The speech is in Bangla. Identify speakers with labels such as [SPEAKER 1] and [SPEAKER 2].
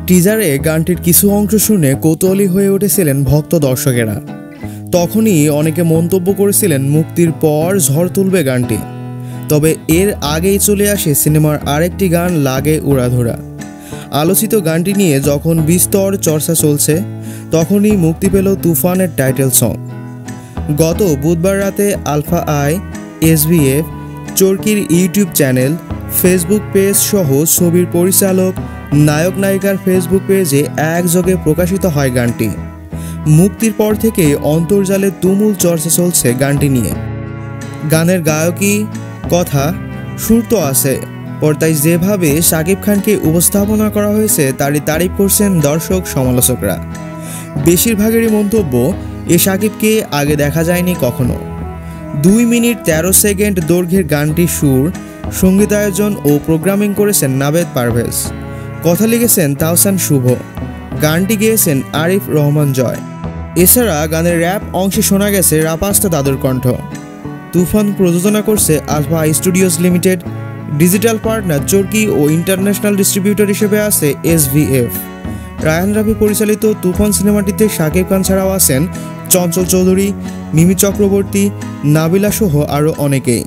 [SPEAKER 1] টিজারে গানটির কিছু অংশ শুনে কৌতূহলী হয়ে উঠেছিলেন ভক্ত দর্শকেরা। তখনই অনেকে মন্তব্য করেছিলেন মুক্তির পর ঝড় তুলবে গানটি। তবে এর আগেই চলে আসে সিনেমার আরেকটি গান লাগে উড়াধুরা। আলোচিত গানটি নিয়ে যখন বিস্তর চর্চা চলছে তখনই মুক্তি পেল তুফানের টাইটেল সং। গত বুধবার রাতে আলফা আই, এসভিএফ, চরকির ইউটিউব চ্যানেল, ফেসবুক পেজ সহ ছবির পরিচালক, নায়ক নায়িকার ফেসবুক পেজে একযোগে প্রকাশিত হয় গানটি। মুক্তির পর থেকেই অন্তর্জালে তুমুল চর্চা চলছে গানটি নিয়ে। গানের গায়কী, কথা, সুর তো আছে, পর্দায় যেভাবে শাকিব খানকে উপস্থাপনা করা হয়েছে তারই তারিফ করছেন দর্শক সমালোচকরা। বেশিরভাগেরই মন্তব্য, এ শাকিবকে আগে দেখা যায়নি কখনো। 2 মিনিট 13 সেকেন্ড দৈর্ঘ্যের গানটির সুর, সঙ্গীতায়োজন ও প্রোগ্রামিং করেছেন নাবেদ পারভেজ। কথা লিখেছেন তাহসান শুভ। গানটি গেয়েছেন আরিফ রহমান জয়। এছাড়া গানের র্যাপ অংশে শোনা গেছে রাপাস্তা দাদুর কণ্ঠ। তুফান প্রযোজনা করছে Alpha Studios Limited. Digital partner Chorki ও ইন্টারন্যাশনাল ডিস্ট্রিবিউটর হিসেবে আছে এসভিএফ। রায়ান রাফি পরিচালিত তুফান সিনেমাটিতে শাকিব খান ছাড়াও আছেন চঞ্চল চৌধুরী, মিমি চক্রবর্তী, নাবিলা সহ আরও অনেকেই।